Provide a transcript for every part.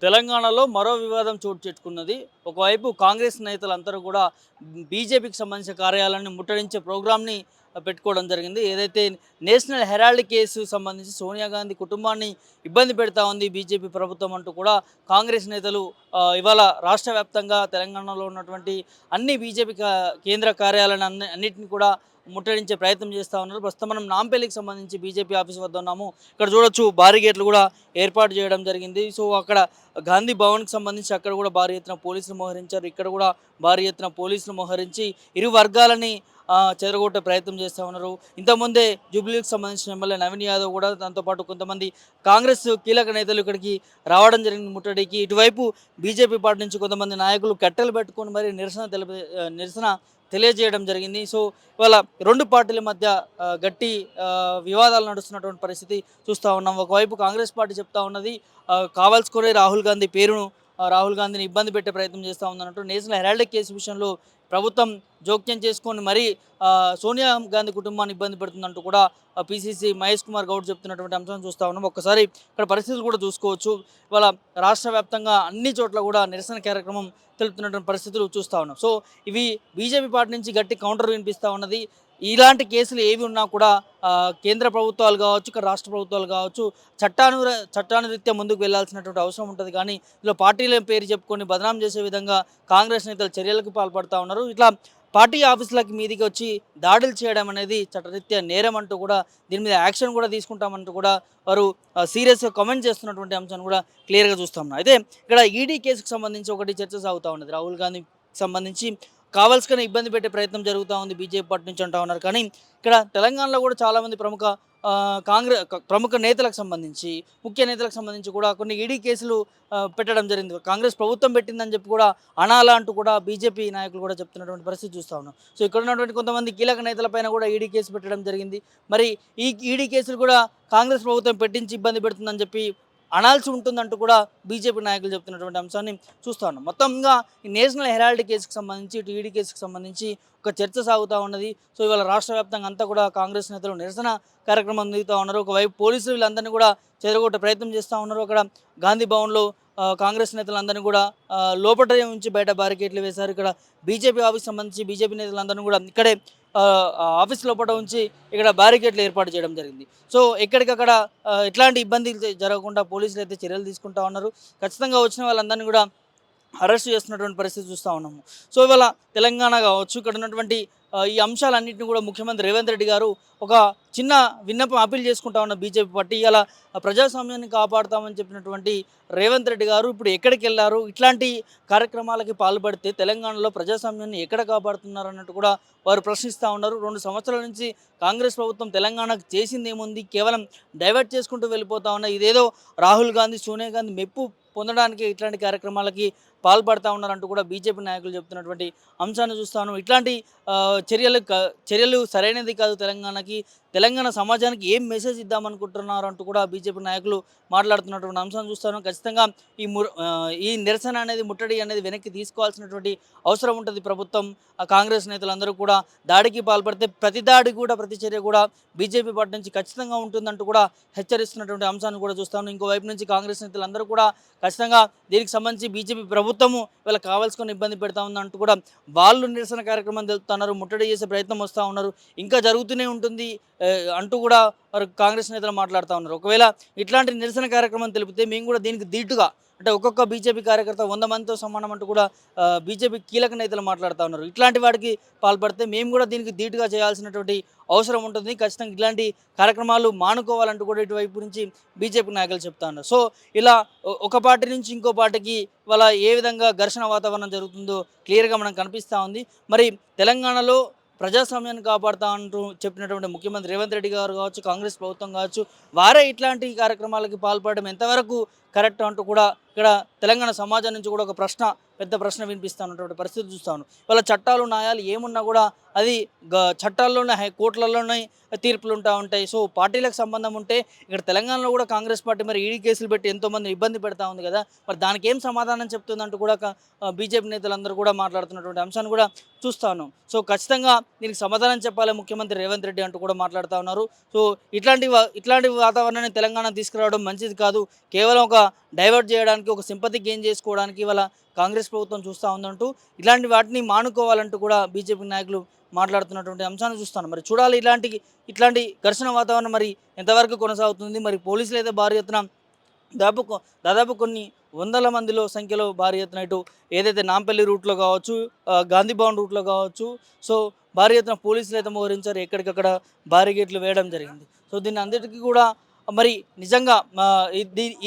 తెలంగాణలో మరో వివాదం చోటు చేసుకున్నది. ఒకవైపు కాంగ్రెస్ నేతలందరూ కూడా బీజేపీకి సంబంధించిన కార్యాలయాన్ని ముట్టడించే ప్రోగ్రామ్‌ని పెట్టుకోవడం జరిగింది. ఏదైతే నేషనల్ హెరాల్డ్ కేసు సంబంధించి సోనియా గాంధీ కుటుంబాన్ని ఇబ్బంది పెడతా ఉంది బీజేపీ ప్రభుత్వం అంటూ కూడా కాంగ్రెస్ నేతలు ఇవాళ రాష్ట్ర వ్యాప్తంగా తెలంగాణలో ఉన్నటువంటి అన్ని బీజేపీ కేంద్ర కార్యాలయాన్ని అన్నిటిని కూడా ముట్టడించే ప్రయత్నం చేస్తూ ఉన్నారు. ప్రస్తుతం మనం నాంపల్లికి సంబంధించి బీజేపీ ఆఫీస్ వద్ద ఉన్నాము. ఇక్కడ చూడొచ్చు భారీ గేట్లు కూడా ఏర్పాటు చేయడం జరిగింది. సో అక్కడ గాంధీ భవన్‌కి సంబంధించి అక్కడ కూడా భారీ ఎత్తున పోలీసులు మోహరించారు. ఇక్కడ కూడా భారీ ఎత్తున పోలీసులు మోహరించి ఇరు వర్గాలని చెదరగొట్టే ప్రయత్నం చేస్తా ఉన్నారు. ఇంతకుముందే జూబ్లీకి సంబంధించిన ఎమ్మెల్యే నవీన్ యాదవ్ కూడా దాంతో పాటు కొంతమంది కాంగ్రెస్ కీలక నేతలు ఇక్కడికి రావడం జరిగింది ముట్టడికి. ఇటువైపు బీజేపీ పార్టీ నుంచి కొంతమంది నాయకులు కట్టెలు పెట్టుకొని మరి నిరసన తెలియజేయడం జరిగింది. సో ఇవాళ 2 పార్టీల మధ్య గట్టి వివాదాలు నడుస్తున్నటువంటి పరిస్థితి చూస్తూ ఉన్నాం. ఒకవైపు కాంగ్రెస్ పార్టీ చెప్తా ఉన్నది కావాల్సుకునే రాహుల్ గాంధీ పేరును రాహుల్ గాంధీని ఇబ్బంది పెట్టే ప్రయత్నం చేస్తూ ఉందన్నట్టు. నేషనల్ హెరాల్డ్ కేసు విషయంలో ప్రభుత్వం జోక్యం చేసుకొని మరీ సోనియా గాంధీ కుటుంబాన్ని ఇబ్బంది పెడుతుందంటూ కూడా పీసీసీ మహేష్ కుమార్ గౌడ్ చెప్తున్నటువంటి అంశాన్ని చూస్తూ ఉన్నాం. ఒక్కసారి ఇక్కడ పరిస్థితులు కూడా చూసుకోవచ్చు. ఇవాళ రాష్ట్ర వ్యాప్తంగా అన్ని చోట్ల కూడా నిరసన కార్యక్రమం తెలుపుతున్నటువంటి పరిస్థితులు చూస్తూ ఉన్నాం. సో ఇవి బీజేపీ పార్టీ నుంచి గట్టి కౌంటర్ వినిపిస్తూ ఉన్నది. ఇలాంటి కేసులు ఏవి ఉన్నా కూడా కేంద్ర ప్రభుత్వాలు కావచ్చు, ఇక్కడ రాష్ట్ర ప్రభుత్వాలు కావచ్చు చట్టానురీత్యా ముందుకు వెళ్లాల్సినటువంటి అవసరం ఉంటుంది. కానీ ఇలా పార్టీల పేరు చెప్పుకొని బదనాం చేసే విధంగా కాంగ్రెస్ నేతలు చర్యలకు పాల్పడుతూ ఉన్నారు. ఇట్లా పార్టీ ఆఫీసులకి మీదికి వచ్చి దాడులు చేయడం అనేది చట్టరీత్యా నేరం అంటూ కూడా దీని మీద యాక్షన్ కూడా తీసుకుంటామంటూ కూడా వారు సీరియస్గా కామెంట్ చేస్తున్నటువంటి అంశాన్ని కూడా క్లియర్గా చూస్తాం. అయితే ఇక్కడ ఈడీ కేసుకు సంబంధించి ఒకటి చర్చ సాగుతూ ఉన్నది. రాహుల్ గాంధీకి సంబంధించి కావాల్సుకుని ఇబ్బంది పెట్టే ప్రయత్నం జరుగుతూ ఉంది బీజేపీ పార్టీ నుంచి అంటూ ఉన్నారు. కానీ ఇక్కడ తెలంగాణలో కూడా చాలామంది ప్రముఖ నేతలకు సంబంధించి ముఖ్య నేతలకు సంబంధించి కూడా కొన్ని ఈడీ కేసులు పెట్టడం జరిగింది. కాంగ్రెస్ ప్రభుత్వం పెట్టిందని చెప్పి కూడా అనాలా అంటూ కూడా బీజేపీ నాయకులు కూడా చెప్తున్నటువంటి పరిస్థితి చూస్తూ ఉన్నాం. సో ఇక్కడ ఉన్నటువంటి కొంతమంది కీలక నేతలపైన కూడా ఈడీ కేసు పెట్టడం జరిగింది. మరి ఈ ఈడీ కేసులు కూడా కాంగ్రెస్ ప్రభుత్వం పెట్టించి ఇబ్బంది పెడుతుందని చెప్పి అనాల్సి ఉంటుందంటూ కూడా బీజేపీ నాయకులు చెప్తున్నటువంటి అంశాన్ని చూస్తూ ఉన్నాం. మొత్తంగా ఈ నేషనల్ హెరాల్డ్ కేసుకు సంబంధించి ఇటు ఈడీ కేసుకు సంబంధించి ఒక చర్చ సాగుతూ ఉన్నది. సో ఇవాళ రాష్ట్ర వ్యాప్తంగా అంతా కూడా కాంగ్రెస్ నేతలు నిరసన కార్యక్రమం అందుతూ ఉన్నారు. ఒకవైపు పోలీసులు వీళ్ళందరినీ కూడా చెదరగొట్టే ప్రయత్నం చేస్తూ ఉన్నారు. అక్కడ గాంధీ భవన్లో కాంగ్రెస్ నేతలందరినీ కూడా లోపట నుంచి బయట బ్యారికేడ్లు వేశారు. ఇక్కడ బీజేపీ ఆఫీస్ సంబంధించి బీజేపీ నేతలందరినీ కూడా ఇక్కడే ఆఫీస్ లోపల ఉంచి ఇక్కడ బ్యారికేడ్లు ఏర్పాటు చేయడం జరిగింది. సో ఎక్కడికక్కడ ఎట్లాంటి ఇబ్బందులు జరగకుండా పోలీసులు అయితే చర్యలు తీసుకుంటా ఉన్నారు. ఖచ్చితంగా వచ్చిన వాళ్ళందరినీ కూడా అరెస్ట్ చేస్తున్నటువంటి పరిస్థితి చూస్తూ ఉన్నాము. సో ఇవాళ తెలంగాణ కావచ్చు, ఇక్కడ ఉన్నటువంటి ఈ అంశాలన్నింటినీ కూడా ముఖ్యమంత్రి రేవంత్ రెడ్డి గారు ఒక చిన్న విన్నపం అప్పీల్ చేసుకుంటా ఉన్న బీజేపీ పార్టీ ఇలా ప్రజాస్వామ్యాన్ని కాపాడుతామని చెప్పినటువంటి రేవంత్ రెడ్డి గారు ఇప్పుడు ఎక్కడికి వెళ్ళారు, ఇట్లాంటి కార్యక్రమాలకి పాల్పడితే తెలంగాణలో ప్రజాస్వామ్యాన్ని ఎక్కడ కాపాడుతున్నారు అన్నట్టు కూడా వారు ప్రశ్నిస్తూ ఉన్నారు. 2 సంవత్సరాల నుంచి కాంగ్రెస్ ప్రభుత్వం తెలంగాణకు చేసింది ఏముంది, కేవలం డైవర్ట్ చేసుకుంటూ వెళ్ళిపోతా ఉన్నాయి. ఇదేదో రాహుల్ గాంధీ సోనియా గాంధీ మెప్పు పొందడానికి ఇట్లాంటి కార్యక్రమాలకి పాల్పడుతూ ఉన్నారంటూ కూడా బీజేపీ నాయకులు చెప్తున్నటువంటి అంశాన్ని చూస్తాను. ఇట్లాంటి చర్యలు సరైనది కాదు. తెలంగాణ సమాజానికి ఏం మెసేజ్ ఇద్దామనుకుంటున్నారు అంటూ కూడా బీజేపీ నాయకులు మాట్లాడుతున్నటువంటి అంశాన్ని చూస్తాను. ఖచ్చితంగా ఈ నిరసన అనేది ముట్టడి అనేది వెనక్కి తీసుకోవాల్సినటువంటి అవసరం ఉంటుంది ప్రభుత్వం. కాంగ్రెస్ నేతలందరూ కూడా దాడికి పాల్పడితే ప్రతి చర్య కూడా బీజేపీ పార్టీ నుంచి ఖచ్చితంగా ఉంటుందంటూ కూడా హెచ్చరిస్తున్నటువంటి అంశాన్ని కూడా చూస్తాను. ఇంకోవైపు నుంచి కాంగ్రెస్ నేతలందరూ కూడా ఖచ్చితంగా దీనికి సంబంధించి బీజేపీ ప్రభుత్వము వీళ్ళకి కావాల్సుకొని ఇబ్బంది పెడతా ఉందంటూ కూడా వాళ్ళు నిరసన కార్యక్రమం తెలుపుతున్నారు. ముట్టడి చేసే ప్రయత్నం వస్తూ ఉన్నారు. ఇంకా జరుగుతూనే ఉంటుంది అంటూ కూడా వారు కాంగ్రెస్ నేతలు మాట్లాడుతూ ఉన్నారు. ఒకవేళ ఇట్లాంటి నిరసన కార్యక్రమం తెలిపితే మేము కూడా దీనికి దీటుగా అంటే ఒక్కొక్క బీజేపీ కార్యకర్త 100 మందితో సమానం అంటూ కూడా బీజేపీ కీలక నేతలు మాట్లాడుతూ ఉన్నారు. ఇట్లాంటి వాటికి పాల్పడితే మేము కూడా దీనికి దీటుగా చేయాల్సినటువంటి అవసరం ఉంటుంది. ఖచ్చితంగా ఇట్లాంటి కార్యక్రమాలు మానుకోవాలంటూ కూడా ఇటువైపు నుంచి బీజేపీ నాయకులు చెప్తా ఉన్నారు. సో ఇలా ఒక పార్టీ నుంచి ఇంకో పార్టీకి వాళ్ళ ఏ విధంగా ఘర్షణ వాతావరణం జరుగుతుందో క్లియర్గా మనకు కనిపిస్తూ ఉంది. మరి తెలంగాణలో ప్రజాస్వామ్యాన్ని కాపాడుతా అంటూ చెప్పినటువంటి ముఖ్యమంత్రి రేవంత్ రెడ్డి గారు కావచ్చు, కాంగ్రెస్ ప్రభుత్వం కావచ్చు, వారే ఇట్లాంటి కార్యక్రమాలకి పాల్పడడం ఎంతవరకు కరెక్ట్ అంటూ కూడా ఇక్కడ తెలంగాణ సమాజం నుంచి కూడా ఒక ప్రశ్న పెద్ద ప్రశ్న వినిపిస్తూ ఉన్నటువంటి పరిస్థితి చూస్తాను. వాళ్ళ చట్టాలు న్యాయాలు ఏమున్నా కూడా అది చట్టాల్లోనే కోర్టులలోనే తీర్పులు ఉంటాయి. సో పార్టీలకు సంబంధం ఉంటే ఇక్కడ తెలంగాణలో కూడా కాంగ్రెస్ పార్టీ మరి ఈడీ కేసులు పెట్టి ఎంతోమంది ఇబ్బంది పెడతా ఉంది కదా, మరి దానికి ఏం సమాధానం చెప్తుందంటూ కూడా బీజేపీ నేతలందరూ కూడా మాట్లాడుతున్నటువంటి అంశాన్ని కూడా చూస్తాను. సో ఖచ్చితంగా దీనికి సమాధానం చెప్పాలి ముఖ్యమంత్రి రేవంత్ రెడ్డి అంటూ కూడా మాట్లాడుతూ ఉన్నారు. సో ఇట్లాంటి వాతావరణాన్ని తెలంగాణ తీసుకురావడం మంచిది కాదు, కేవలం ఒక డైవర్ట్ చేయడానికి, ఒక సింపతి గెయిన్ చేసుకోవడానికి ఇవాళ కాంగ్రెస్ ప్రభుత్వం చూస్తూ ఉందంటూ ఇలాంటి వాటిని మానుకోవాలంటూ కూడా బీజేపీ నాయకులు మాట్లాడుతున్నటువంటి అంశాన్ని చూస్తాను. మరి చూడాలి ఇట్లాంటి ఘర్షణ వాతావరణం మరి ఎంతవరకు కొనసాగుతుంది. మరి పోలీసులు అయితే భారీ ఎత్తున దాదాపు కొన్ని వందల మందిలో సంఖ్యలో భారీ ఎత్తున ఇటు ఏదైతే నాంపల్లి రూట్లో కావచ్చు, గాంధీ భవన్ రూట్లో కావచ్చు, సో భారీ ఎత్తున పోలీసులు అయితే మోహరించారు, ఎక్కడికక్కడ బారిగేట్లు వేయడం జరిగింది. సో దీన్ని అందరికీ కూడా మరి నిజంగా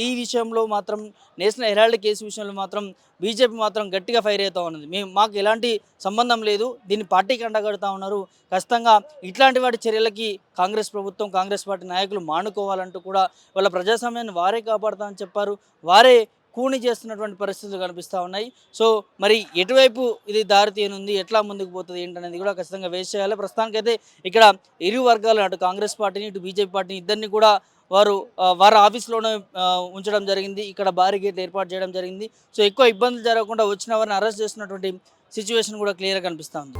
ఈ విషయంలో మాత్రం నేషనల్ హెరాల్డ్ కేసు విషయంలో మాత్రం బీజేపీ మాత్రం గట్టిగా ఫైర్ అవుతూ ఉన్నది. మాకు ఎలాంటి సంబంధం లేదు, దీన్ని పార్టీకి అండగడుతూ ఉన్నారు. ఖచ్చితంగా ఇట్లాంటి వాటి చర్యలకి కాంగ్రెస్ ప్రభుత్వం, కాంగ్రెస్ పార్టీ నాయకులు మానుకోవాలంటూ కూడా వాళ్ళ ప్రజాస్వామ్యాన్ని వారే కాపాడుతామని చెప్పారు. వారే కూని చేస్తున్నటువంటి పరిస్థితులు కనిపిస్తూ ఉన్నాయి. సో మరి ఎటువైపు ఇది దారి తీయనుంది, ఎట్లా ముందుకు పోతుంది ఏంటనేది కూడా ఖచ్చితంగా వేస్ట్ చేయాలి. ప్రస్తుతానికైతే ఇక్కడ ఇరు వర్గాలు, అటు కాంగ్రెస్ పార్టీని ఇటు బీజేపీ పార్టీని ఇద్దరిని కూడా వారి ఆఫీస్లోనే ఉంచడం జరిగింది. ఇక్కడ భారీ గేట్లు ఏర్పాటు చేయడం జరిగింది. సో ఎక్కువ ఇబ్బందులు జరగకుండా వచ్చిన వారిని అరెస్ట్ చేస్తున్నటువంటి సిచ్యువేషన్ కూడా క్లియర్గా కనిపిస్తూ ఉంది.